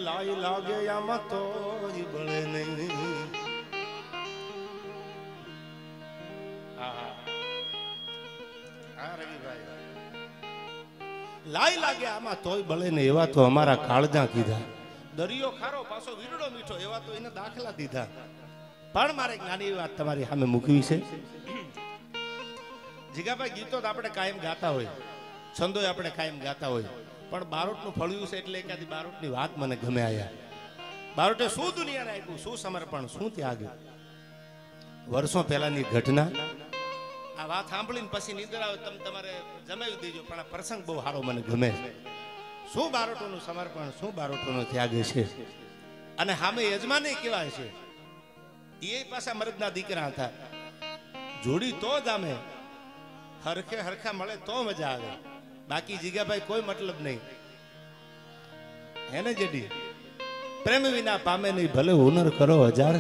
લાઈ લાગે આમાં તો બળે નહીં. લાઈ લાગે આમાં તોય બળે ને એવા તો અમારા કાળજા કીધા. દરિયો ખારો પાછો વીરડો મીઠો એવા તો એને દાખલા દીધા. પણ મારે નાની વાત તમારી સામે મૂકવી છે. જીગાભાઈ ગીતો તો આપણે કાયમ ગાતા હોય, છંદો આપણે કાયમ ગાતા હોય, પણ બારોટનું ફળ્યું છે એટલે એકાદી બારોટની વાત મને ગમે આયા. બારોટે શું દુનિયાને આપ્યું, શું સમર્પણ, શું ત્યાગ. વર્ષો પહેલાની ઘટના. આ વાત સાંભળીને પછી નીંદર આવે તમે તમારે જમાવી દેજો, પણ આ પ્રસંગ બહુ સારો મને ગમે. શું બારોટોનું સમર્પણ, શું બારોટોનો ત્યાગ છે. અને સામે યજમાને કેવા છે. એ પાછા મરદના દીકરા હતા. જોડી તો જ આમે હરખે હરખા મળે તો મજા આવે. બાકી જીગાભાઈ કોઈ મતલબ નહીં. હેને જેડી પ્રેમ વિના પામે નહીં, ભલે હુનર કરો હજાર,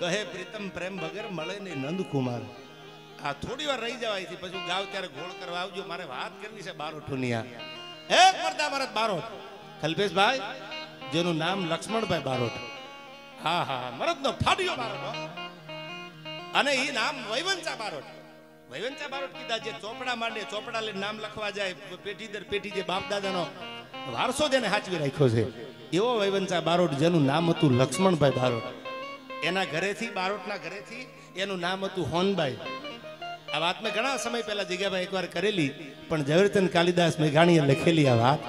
કહે પ્રીતમ પ્રેમ વગર મળે નહીં નંદકુમાર. આ થોડી વાર રહી જવાય થી પછી ગાવ ત્યારે ગોળ કરવા આવજો, મારે વાત કરવી છે બારોટોની. આ એક મરદા મરદ બારોટ કલ્પેશભાઈ, જેનું નામ લક્ષ્મણભાઈ બારોટ. હા હા, મરદનો ફાડ્યો બારોટ. અને એ નામ વૈવંચા બારોટ. વૈવંચા બારોટ કીધા જે ચોપડા માંડે, ચોપડા લઈને નામ લખવા જાય, પેઢી દર પેઢી જે બાપ દાદાનો વારસો જેને સાચવી રાખ્યો છે, એવો વૈવંચા બારોટ, જેનું નામ હતું લક્ષ્મણભાઈ બારોટ. એના ઘરેથી, બારોટના ઘરેથી એનું નામ હતું હોનબાઈ. આ વાત મેં ઘણા સમય પહેલા જીગાભાઈ એકવાર કરેલી, પણ ઝવેરચંદ કાલિદાસ મેઘાણીએ લખેલી આ વાત.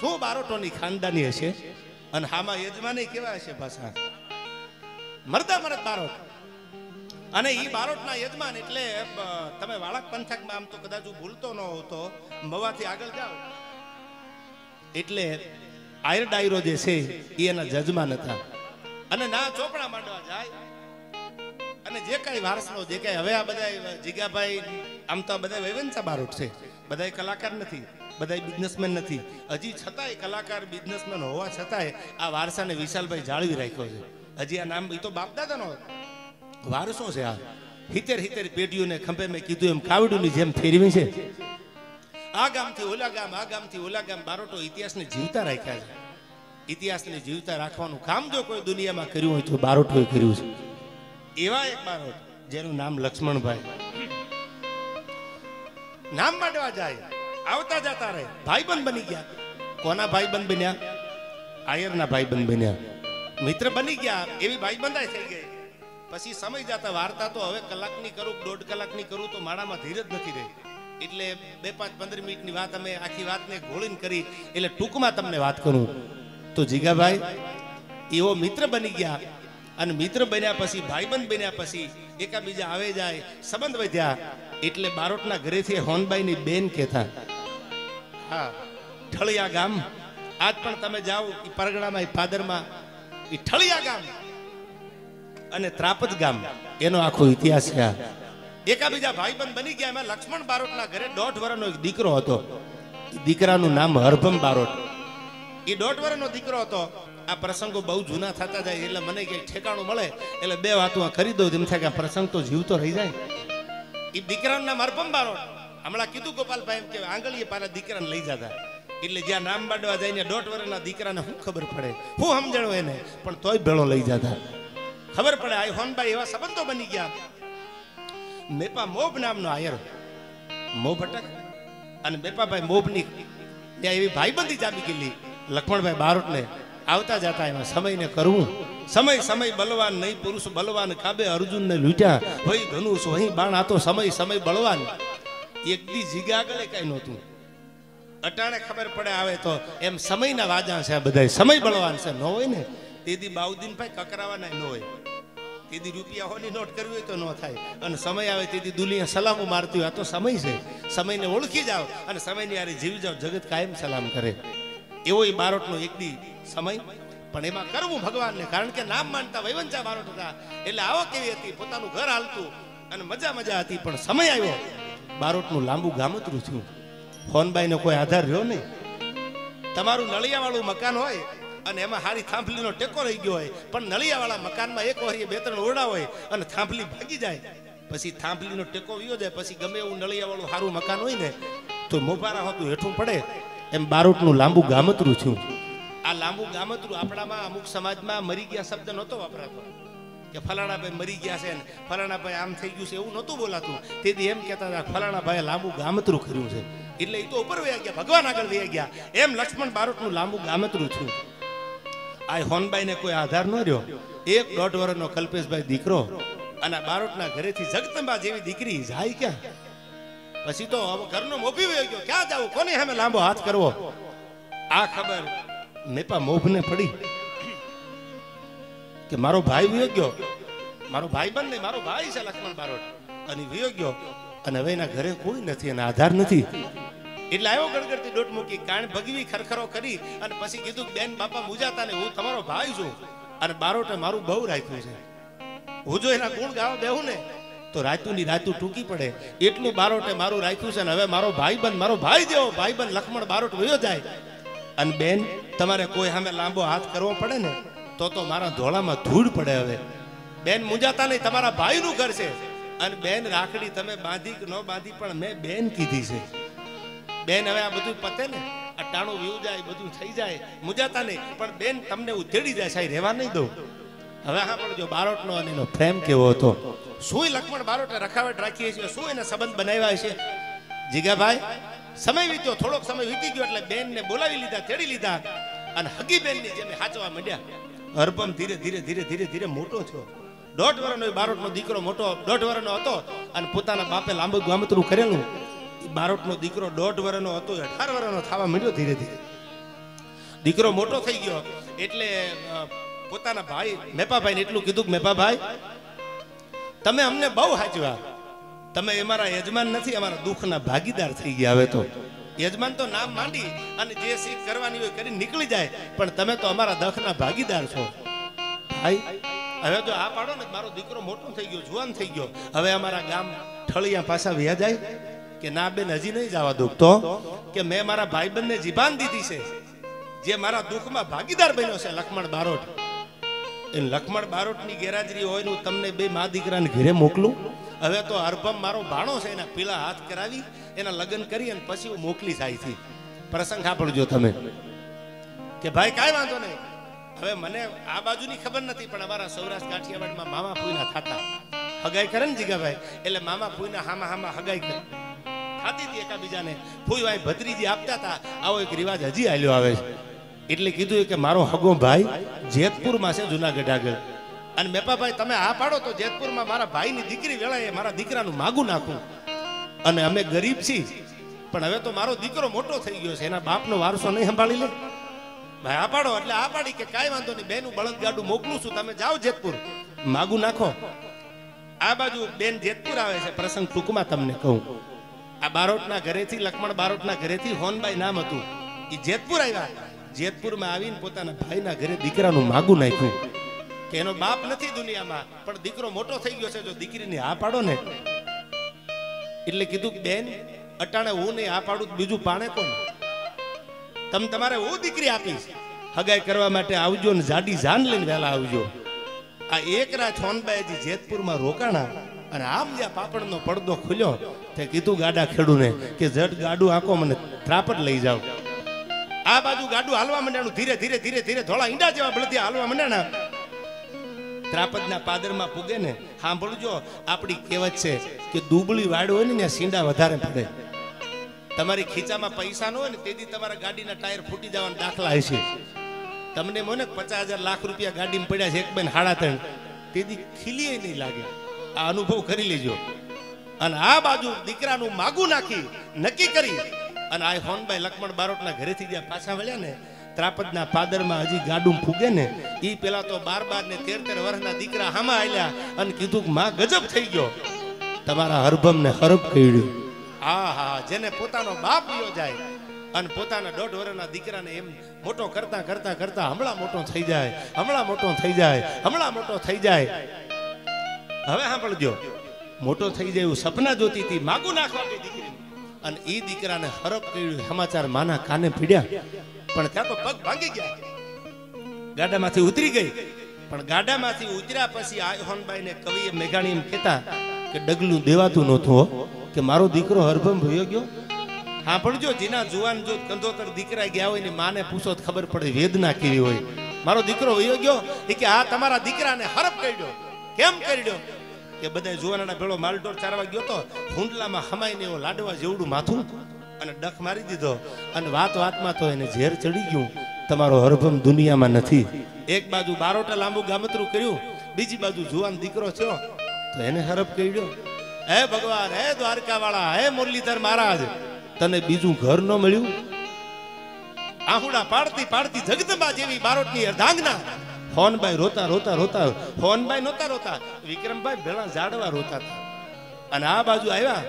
શું બારોટોની ખાનદાની હશે. અને હામાં યજમાની કેવા હશે પાછા, મરદા મરદ બારોટ. અને ઈ બારોટના યજમાન એટલે તમે વાળક પંથકમાં આમ તો કદાચ હું ભૂલતો ન હોતો, મવાથી આગળ જાઓ એટલે આયર ડાયરો જે છે એ એના જજમાન હતા. અને ના ચોપડા માંડવા જાય અને જે કઈ વારસનો જે કઈ, હવે આ બધા જીગાભાઈ આમ તો બધા વૈવંચા બારોટ છે, બધા કલાકાર નથી, બધા બિઝનેસમેન નથી. હજી છતાંય કલાકાર બિઝનેસમેન હોવા છતાંય આ વારસાને વિશાલભાઈ જાળવી રાખ્યો છે. હજી આ નામ એ તો બાપ દાદાનો વારસો છે. આ 70 પેઢીઓને ખંભે મેં કીધું એમ કાવડુની જેમ ફેરવી છે. આ ગામથી ઓલા ગામ, આ ગામથી ઓલા ગામ બારોટો ઇતિહાસને જીવતા રાખ્યા છે. ઇતિહાસને જીવતા રાખવાનું કામ જો કોઈ દુનિયામાં કર્યું હોય તો બારોટોએ કર્યું છે. એવા એક બારોટ જેનું નામ લક્ષ્મણભાઈ. નામ માંડવા જાય, આવતા જતા રહે, ભાઈબંધ બની ગયા. કોના ભાઈબંધ બન્યા? આયરના ભાઈબંધ બન્યા, મિત્ર બની ગયા. એવી ભાઈબંધાઈ થઈ ગઈ. પછી સમય જતા વાર્તા તો હવે કલાકની કરું, 1.5 કલાકની કરું તો મારામાં ધીરજ નથી રહી. એટલે 2-5-15 મિનિટની વાત અમે આખી વાતને ઘોળીને કરી, એટલે ટૂંકમાં તમને વાત કરું તો જીગાભાઈ એવો મિત્ર બની ગયા. અને મિત્ર બન્યા પછી, ભાઈબંધ બન્યા પછી એકાબીજા આવે જાય, સંબંધ વધ્યા. એટલે બારોટના ઘરેથી હોનબાઈની બેન કહેતા. હા, ઠળિયા ગામ. આજ પણ તમે જાઓ એ પરગણામાં, એ પાદરમાં, એ ઠળિયા ગામ અને ત્રાપજ ગામ, એનો આખો ઇતિહાસ છે. એકાબીજા ભાઈબંધ બની ગયા. એમાં લક્ષ્મણ બારોટના ઘરે 1.5 વર્ષનો એક દીકરો હતો. એ દીકરાનું નામ હરભમ બારોટ. એ 1.5 વર્ષનો દીકરો હતો. આ પ્રસંગો બહુ જૂના થતા જાય એટલે મને કઈ ઠેકાણું મળે એટલે 2 વાતો કરી દઉં, તેમ થાય કે આ પ્રસંગ તો જીવતો રહી જાય. એ દીકરાનું નામ હરભમ બારોટ. હમણાં કીધું ગોપાલભાઈ એમ કે આંગળીએ પારા દીકરાને લઈ જતા. એટલે જ્યાં નામ બાંધવા જઈને 1.5 વર્ષના દીકરાને શું ખબર પડે, હું સમજણો એને, પણ તોય ભેળો લઈ જતા. ખબર પડે આ હોનબાઈ એવા સંબંધો બની ગયા. મેપા મોબ નામનો આયર, મોબ અટક અને મેપાભાઈ મોબની ત્યાં એવી ભાઈબંધી જામી ગયેલી લક્ષ્મણભાઈ બારોટને. આવતા જતા એમાં સમયને કરવું. સમય બલવાન નહીં, પુરુષ બલવાન કાબે અર્જુનને લૂટ્યા, વહી ધનુષ વહી બાણ. આ તો સમય બળવાન. એક દી જીગા આગળ કઈ નહોતું. અટાણે ખબર પડે આવે તો એમ સમયના વાજા છે આ બધા. સમય બળવાન છે, ન હોય ને તેથી બાઉદ્દીન ભાઈ કકરાવાના ન હોય. તેથી રૂપિયા હોની નોટ કરવી હોય તો ન થાય. અને સમય આવે તેથી દુનિયા સલામો મારતી હોય. આ તો સમય છે, સમયને ઓળખી જાઓ અને સમયની યારે જીવી જાઓ, જગત કાયમ સલામ કરે. એવો એ બારોટનો એક દી સમય. પણ એમાં કરવું ભગવાનને, કારણ કે નામ માનતા વૈવંચા બારોટ હતા. એટલે આવો કેવી હતી, પોતાનું ઘર હાલતું અને મજા હતી. પણ સમય આવ્યો, બારોટનું લાંબુ ગામતરું થયું. હોનબાઈનો કોઈ આધાર રહ્યો નહીં. તમારું નળિયાવાળું મકાન હોય અને એમાં હારી થાંભલીનો ટેકો રહી ગયો હોય, પણ નળિયાવાળા મકાનમાં એક વાર 2-3 ઓરડા હોય અને થાંભલી ભાગી જાય, પછી થાંભલીનો ટેકો વિયો જાય, પછી ગમે એવું નળિયાવાળું સારું મકાન હોય ને તો મોભારા હોતું હેઠું પડે. એમ બારોટનું લાંબુ ગામતરું થયું. આ આ લાંબુ ગામતરું આપણામાં અમુક સમાજમાં મરી ગયા શબ્દ નહોતો વપરાતો કે ફલાણા ભાઈ મરી ગયા છે ને ફલાણા ભાઈ આમ થઈ ગયું છે એવું નહોતું બોલાતું. તેથી એમ કહેતા હતા ફલાણા ભાઈ લાંબુ ગામતરું કર્યું છે એટલે એ તો ઉપર વયા ગયા, ભગવાન આગળ વયા ગયા. એમ લક્ષ્મણ બારોટનું લાંબુ ગામતરું થયું. આ હોનબાઈ ને કોઈ આધાર ન રહ્યો. 1.5 વર્ષનો કલ્પેશભાઈ દીકરો અને બારોટના ઘરેથી જગદંબા જેવી દીકરી જાય ક્યાં? પછી તો ઘરનો મોભી વયો ગયો, ક્યાં જાવું, કોની સામે લાંબો હાથ કરવો? આ ખબર મેપા મોભને પડી કે મારો ભાઈ વયો ગયો, મારો ભાઈ બંધ નહીં, મારો ભાઈ છે લક્ષ્મણ બારોટ, અને વયો ગયો અને હવે એના ઘરે કોઈ નથી અને આધાર નથી. એટલે આવ્યો ગડગડતી દોટ મૂકી, કાન ભગવી ખરખરો કરી અને પછી કીધું બેન બાપા મુજાતા ને હું તમારો ભાઈ છું અને બારોટે મારું બહુ રાખ્યું છે. હું જો એના ગુણ ગાવા બેહું ને તો રાતુની રાતું ટૂંકી પડે, એટલું બારોટે મારું રાખ્યું છે ને હવે મારો ભાઈબંધ, મારો ભાઈ જેવો ભાઈબંધ લક્ષ્મણ બારોટ વયો જાય. અને બેન તમારે કોઈ સામે લાંબો હાથ કરવો પડે ને તો મારા ધોળામાં ધૂળ પડે. હવે બેન મુંજાતા નહીં, તમારા ભાઈનું ઘર છે અને બેન રાખડી તમે બાંધી કે ન બાંધી પણ મેં બેન કીધી છે. બેન હવે આ બધું પતે ને, આ ટાણું વીવું જાય, બધું થઈ જાય, મુંજાતા નહીં, પણ બેન તમને ઉધેડી જાય, સાહેબ રહેવા નહીં દઉં. હવે હા પણ જો બારોટનો અને એનો પ્રેમ કેવો હતો, શું લક્ષ્મણ બારોટે રખાવટ રાખીએ છીએ, શું એને સંબંધ બનાવ્યા છે. જીગાભાઈ સમય વીત્યો, થોડોક સમય વીતી ગયો એટલે બેન ને બોલાવી લીધા, તેડી લીધા અને હગી બેન ની જેમ હાચવા માંડ્યા. હરપમ ધીરે ધીરે ધીરે ધીરે ધીરે મોટો થયો. 1.5 વર્ષનો બારોટનો દીકરો મોટો 1.5 વર્ષનો હતો અને પોતાના બાપે લાંબુ ગામતરું કરેલું. બારોટનો દીકરો 1.5 વર્ષનો હતો, 18 વર્ષનો થવા માંડ્યો. ધીરે ધીરે દીકરો મોટો થઈ ગયો એટલે પોતાના ભાઈ મેપાભાઈ ને એટલું કીધું કે મેપાભાઈ તમે અમને બહુ હાચવા, તમે અમારા યજમાન નથી, અમારા દુઃખના ભાગીદાર થઈ ગયા. હવે તો યજમાન તો નામ માંડી અને જે શીખ કરવાની હોય કરી નીકળી જાય, પણ તમે તો અમારા દખના ભાગીદાર છો. ભાઈ હવે જો આ પાડો ને મારો દીકરો મોટો થઈ ગયો, જુવાન થઈ ગયો, હવે અમારા ગામ ઠળિયા પાછા વ્યા જાય કે ના બેન હજી નહીં જવા દઉં. તો કે મેં મારા ભાઈબંધને જીબાન દીધી છે, જે મારા દુઃખમાં ભાગીદાર બન્યો છે લક્ષ્મણ બારોટ. એ લક્ષ્મણ બારોટની ગેરહાજરી હોય ને તમને બે મા દીકરાને ઘરે મોકલું. હવે તો હરભમ મારો ભાણો છે, એના પીળા હાથ કરાવી એના લગ્ન કરી અને પછી હું મોકલી જાય. પ્રસંગ સાંભળજો તમે કે ભાઈ કાંઈ વાંધો નહીં. હવે મને આ બાજુની ખબર નથી પણ અમારા સૌરાષ્ટ્ર કાઠિયાવાડમાં મામા ફૂઈના થતા હગાઈ કરે ને જીગાભાઈ, એટલે મામા ફૂઈના હામા હામા હગાઈ કરી થતી હતી એકાબીજાને. ફૂઈ ભાઈ ભત્રીજી આપતા હતા. આવો એક રિવાજ હજી હાલ્યો આવે છે. એટલે કીધું કે મારો હગો ભાઈ જેતપુરમાં છે, જુનાગઢ આગળ, અને મેપાભાઈ તમે આ પાડો તો જેતપુરમાં મારા ભાઈની દીકરી વેળાએ મારા દીકરાનું માગું નાખું. અને અમે ગરીબ છીએ પણ હવે તો મારો દીકરો મોટો થઈ ગયો છે, એના બાપનો વારસો નહીં સંભાળી લે. ભાઈ આ પાડો એટલે આ પાડી કે કાંઈ વાંધો નહીં, બેનું બળદ ગાડું મોકલું છું, તમે જાઓ જેતપુર માગું નાખો. આ બાજુ બેન જેતપુર આવે છે. પ્રસંગ ટૂંકમાં તમને કહું, આ બારોટના ઘરેથી લક્ષ્મણ બારોટના ઘરેથી હોનબાઈ નામ હતું, એ જેતપુર આવ્યા. જેતપુરમાં આવીને પોતાના ભાઈના ઘરે દીકરાનું માગું નાખ્યું કે એનો બાપ નથી દુનિયામાં પણ દીકરો મોટો થઈ ગયો છે, જો દીકરીને આ પાડો ને. એટલે કીધું બેન અટાણે હું નહીં આ પાડું, બીજું પાણે કોણ? તમે તમારે હું દીકરી આપીશ, હગાઈ કરવા માટે આવજો ને જાડી જાન લઈને વહેલા આવજો. આ એક રાત હોનબાઈજી જેતપુરમાં રોકાણા અને આમ જ્યાં પાપડનો પડદો ખુલ્યો તે કીધું ગાડા ખેડૂને કે જટ ગાડું આંકો મને ત્રાપટ લઈ જાવ. આ બાજુ ગાડું હાલવા માંડ્યાનું, ધીરે ધીરે ધીરે ધીરે ધોળા ઈંડા જેવા બળદિયા હાલવા માંડ્યાના. ત્રાપદના પાદરમાં પૂગે ને, સાંભળજો આપણી કહેવત છે કે દુબળી વાડ હોય ને ત્યાં સીંડા વધારે પડે. તમારી ખીચામાં પૈસા ન હોય ને તેથી તમારા ગાડીના ટાયર ફૂટી જવાના દાખલા હશે. તમને મને 50,000 લાખ રૂપિયા ગાડીમાં પડ્યા છે, એક બેન 3.5 તેથી ખીલીએ નહીં લાગે. આ અનુભવ કરી લેજો. અને આ બાજુ દીકરાનું માગું નાખી નક્કી કરી અને આ હોનબાઈ લક્ષ્મણ બારોટના ઘરેથી જ્યાં પાછા વળ્યા ને, ત્રાપદના પાદરમાં હજી ગાડું ફૂગે ને, એ પેલા તો 12 ને 13 વર્ષના દીકરા હામાં આલ્યા અને કીધું કે માં ગજબ થઈ ગયો, તમારા હરભમ ને હરબ કહ્યું. હા હા, જેને પોતાનો બાપ વયો જાય અને પોતાના 1.5 વર્ષના દીકરાને એમ મોટો કરતા કરતા કરતા હમણાં મોટો થઈ જાય, હમણાં મોટો થઈ જાય, હમણાં મોટો થઈ જાય. હવે સાંભળજો, મોટો થઈ જાય એવું સપના જોતી હતી, માગું નાખવા ગઈ દીકરી અને એ દીકરાને હરબ કર્યું. સમાચાર માના કાને પીડ્યા પણ ત્યાં તો પગ ભાંગી ગયા. ગાડામાંથી ઉતરી ગઈ પણ ગાડામાંથી ઉતર્યા પછી આ હોનબાઈ ને કવિએ મેઘાણી એમ કહેતા કે ડગલું દેવાતું નહોતું કે મારો દીકરો હરભમ ભયો ગયો હા પણ જો જેના જુવાન જો કંધોતર દીકરા ગયા હોય ને માને પૂછો તો ખબર પડે વેદના કેવી હોય. મારો દીકરો વયો ગયો એ કે આ તમારા દીકરાને હરપ કર્યો. કેમ કર્યો? કે બધા જુવાનના ભેળો માલઢોર ચારવા ગયો તો હુંડલામાં હમાઈને એવો લાડવા જેવડું માથું અને ડખ મારી દીધો અને વાત વાતમાં તો એને ઝેર ચડી ગયું. તમારો હરભમ દુનિયામાં નથી. એક બાજુ બારોટા લાંબુ ગામતરું કર્યું, બીજી બાજુ જુવાન દીકરો થયો તો એને હરપ કર્યો. હે ભગવાન, હે દ્વારકા વાળા, હે મુરલીધર મહારાજ, તને બીજું ઘર ન મળ્યું? આહુડા પાડતી પાડતી જગદંબા જેવી બારોટની અર્ધાંગના હોનભાઈ રોતા રોતા રોતા, હોનભાઈ નહોતા રોતા, વિક્રમભાઈ ભેળા જાડવા રોતા હતા. અને આ બાજુ આવ્યા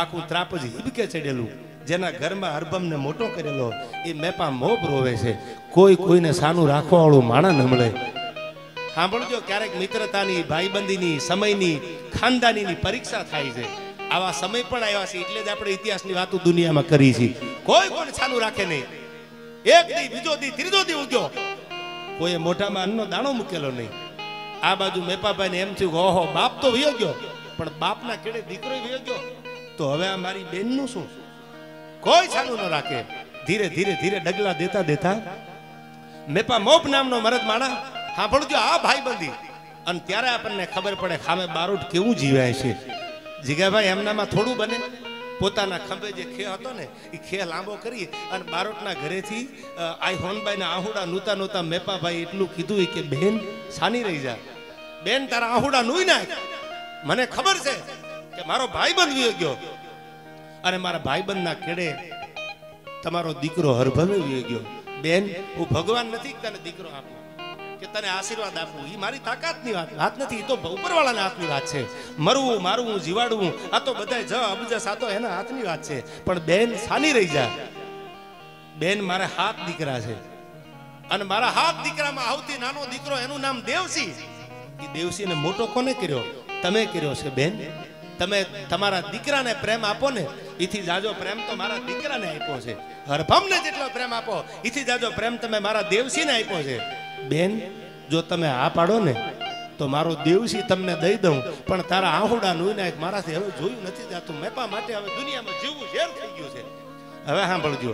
આખું ત્રાપજ હિબકે ચડેલું, જેના ઘરમાં હરભમને મોટો કરેલો એ મેપા મોબ રોવે છે. કોઈ કોઈને સાનું રાખવા વાળું માણા ન મળે. સાંભળજો, ક્યારેક મિત્રતાની, ભાઈબંધીની, સમયની, ખાનદાનીની પરીક્ષા થાય છે. આવા સમય પણ આવ્યા છે, એટલે જ આપણે ઇતિહાસની વાતો દુનિયામાં કરી છે. કોઈ કોઈને સાનું રાખે નહીં. એક દી, બીજો દી, ત્રીજો દી ઉગ્યો, કોઈ મોઢામાં અન્નનો દાણો મૂકેલો નહીં. આ બાજુ મેપાભાઈને એમ થયું કે ઓહો, બાપ તો વયો ગયો, પણ બાપના કેડે દીકરો વયો ગયો, તો હવે આ મારી બેનનું શું? કોઈ છાનું ન રાખે. ધીરે ધીરે ધીરે ડગલા દેતા દેતા મેપા મોપ નામનો મરદ માણા, સાંભળજો આ ભાઈબંધી, અને ત્યારે આપણને ખબર પડે ખામે બારોટ કેવું જીવાય છે. જીગાભાઈ એમનામાં થોડું બને. પોતાના ખંભે જે ખે હતો ને એ ખે લાંબો કરી અને બારોટના ઘરેથી આ હોનબાઈના આહુડા નૂતા નૂતા મેપાભાઈ એટલું કીધું કે બેન સાની રહી જા, બેન તારા આહુડા નૂઈ નાખ. મને ખબર છે કે મારો ભાઈબંધ વિયો ગયો અને મારા ભાઈબંધના કેડે તમારો દીકરો હરભવે વિયો ગયો. બેન, હું ભગવાન નથી તને દીકરો આપું કે તને આશીર્વાદ આપું, એ મારી તાકાતની વાત નથી, એ તો ઉપરવાળાના હાથની વાત છે. મરવું, મારવું, જીવાડવું આ તો બધા જ અબજસ આ તો એના હાથની વાત છે. પણ બેન સાની રહી જા. બેન, મારા 7 દીકરા છે અને મારા 7 દીકરામાં સૌથી નાનો દીકરો એનું નામ દેવસી. એ દેવસીને મોટો કોને કર્યો? તમે કર્યો છે બેન. તમે તમારા દીકરાને પ્રેમ આપો ને, એથી જાજો પ્રેમ તો મારા દીકરાને આપ્યો છે. હરભમને જેટલો પ્રેમ આપો એથી જાજો પ્રેમ તમે મારા દેવસીને આપ્યો છે. બેન, જો તમે આ પાડો ને તો મારો દેવસી તમને દઈ દઉં, પણ તારા આહુડા નું નાખ મારાથી હવે જોયું નથી જાતું. મેપા માટે હવે દુનિયામાં જીવવું ઝેર થઈ ગયું છે. હવે સાંભળજો,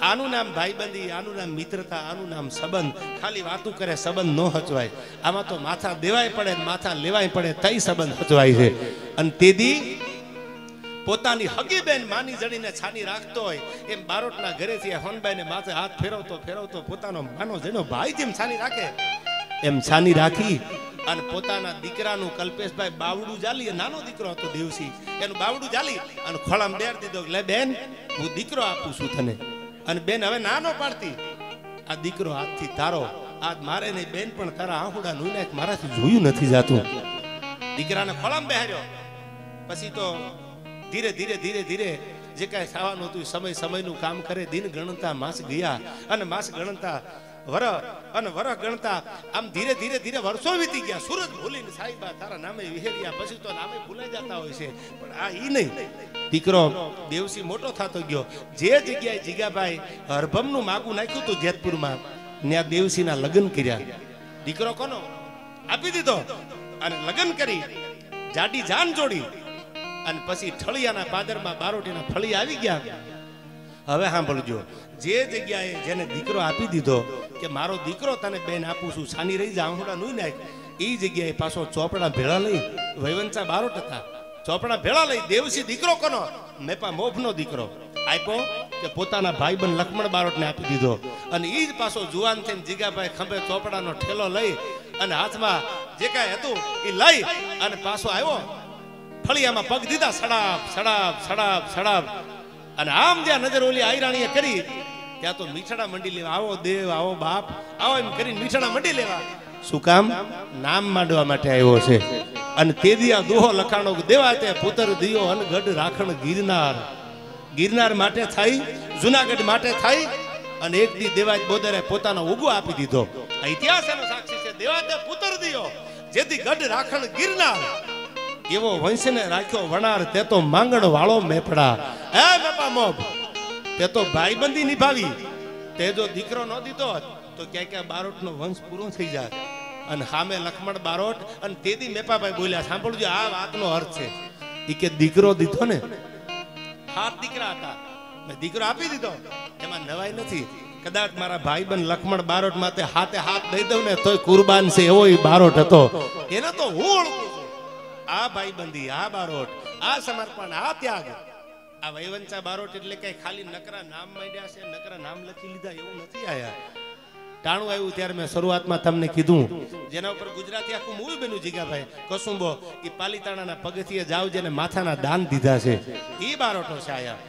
આનું નામ ભાઈબંધી, આનું નામ મિત્રતા, આનું નામ સંબંધ. ખાલી વાતું કરે સંબંધ ન હચવાય. આમાં તો માથા દેવાય પડે, માથા લેવાય પડે, તઈ સંબંધ હચવાય છે. અને તેદી પોતાની હગી બેન માની જડીને છાની રાખતો હોય એમ બારોટના ઘરેથી હોનબાઈને માથે હાથ ફેરવતો ફેરવતો પોતાનો માનો જેનો ભાઈ જેમ છાની રાખે એમ છાની રાખી અને પોતાના દીકરાનું કલ્પેશભાઈ બાવડું જાલી, નાનો દીકરો હતો દેવસી, એનું બાવડું જાલી અને ખોળામાં બેર દીધો. લે બેન, હું દીકરો આપું છું તને. અને બેન હવે નાનો પાડતી, આ દીકરો હાથથી તારો, આજ મારે નહીં બેન, પણ તારા આહુડા નું નાખ મારાથી જોયું નથી જાતું. દીકરાને ખોળામાં બેહાર્યો. પછી તો ધીરે ધીરે ધીરે ધીરે જે કાંઈ થવાનું હતું સમય સમયનું કામ કરે. દિન ગણતા માસ ગયા અને માસ ગણતા વરહ અને વરહ ગણતા આમ ધીરે ધીરે ધીરે વર્ષો વીતી ગયા. સૂરજ ભૂલીને સાહેબા તારા નામે વિહેર્યા. પછી તો નામે ભૂલાઈ જતા હોય છે, પણ આ ઈ નહીં. દીકરો દેવસી મોટો થતો ગયો. જે જગ્યાએ જીગાભાઈ હરભમનું માગું નાખ્યું હતું જેતપુરમાં, ત્યાં દેવસીના લગ્ન કર્યા. દીકરો કોનો આપી દીધો અને લગ્ન કરી જાડી જાન જોડી. અને પછી ઠળિયાના પાદરમાં બારોટીના ફળી આવી ગયા. હવે સાંભળજો, જે જગ્યાએ જેને દીકરો આપી દીધો કે મારો દીકરો તને બેન આપું છું, છાની રહી જા, આંગળા નું નાખ, એ જગ્યાએ પાછો ચોપડા ભેળા લઈ, વૈવંચા બારોટ હતા, ચોપડા ભેળા લઈ દેવસી દીકરો કોનો? મેપા મોભનો દીકરો આપ્યો કે પોતાના ભાઈબંધ લક્ષ્મણ બારોટને આપી દીધો. અને એ જ પાછો જુવાન થઈને જીગાભાઈ ખંભે ચોપડાનો ઠેલો લઈ અને હાથમાં જે કાંઈ હતું એ લઈ અને પાછો આવ્યો. ફળિયામાં પગ દીધા, સડાપ સડાપ સડાપ સડાપ. અને આમ જ્યાં નજર ઓલી આયરાણીએ કરી ત્યાં તો મીઠડા મંડી લેવા. આવો દેવ, આવો બાપ, આવો એમ કરીને મીઠડા મંડી લેવા. શું કામ? નામ માંડવા માટે આવ્યો છે. અને તેદી આ દોહો લખાણો દેવા તે પુત્ર દિયો અન ગઢ રાખણ ગિરનાર. ગિરનાર માટે થઈ, જુનાગઢ માટે થઈ અને એક દી દેવાજ બોદરે પોતાનો ઉગો આપી દીધો. આ ઇતિહાસ એનો સાક્ષી છે. દેવા તે પુત્ર દિયો જેથી ગઢ રાખણ ગિરનાર. એવો વંશને રાખ્યો વણાર, તે તો માંગણ વાળો મેપડા. હે મેપા મોભ, તે તો ભાઈબંધી નિભાવી. તે જો દીકરો ન દીધો તો ક્યાંક ક્યાં બારોટનો વંશ પૂરો થઈ જાય. અને સામે લક્ષ્મણ બારોટ. અને તેદી મેપાભાઈ બોલ્યા, સાંભળજો આ વાતનો અર્થ છે. એ કે દીકરો દીધો ને, 7 દીકરા હતા, મેં દીકરો આપી દીધો, એમાં નવાઈ નથી. કદાચ મારા ભાઈબંધ લક્ષ્મણ બારોટ માથે હાથે હાથ દઈ દઉં ને તોય કુરબાન છે એવો બારોટ હતો. એનો તો હું ઓળખું છું. આ ભાઈબંધી, આ બારોટ, આ સમર્પણ, આ ત્યાગ. આ વૈવંચા બારોટ એટલે કઈ ખાલી નકરા નામ માંડ્યા છે, નકરા નામ લખી લીધા એવું નથી આયા. ટાણું આવ્યું ત્યારે મેં શરૂઆતમાં તમને કીધું, જેના ઉપર ગુજરાતી આખું મૂવી બન્યું જીગાભાઈ કસુંબો, એ પાલીતાણાના પગથિયે જાવ જેને માથાના દાન દીધા છે, એ બારોટો છે આયા.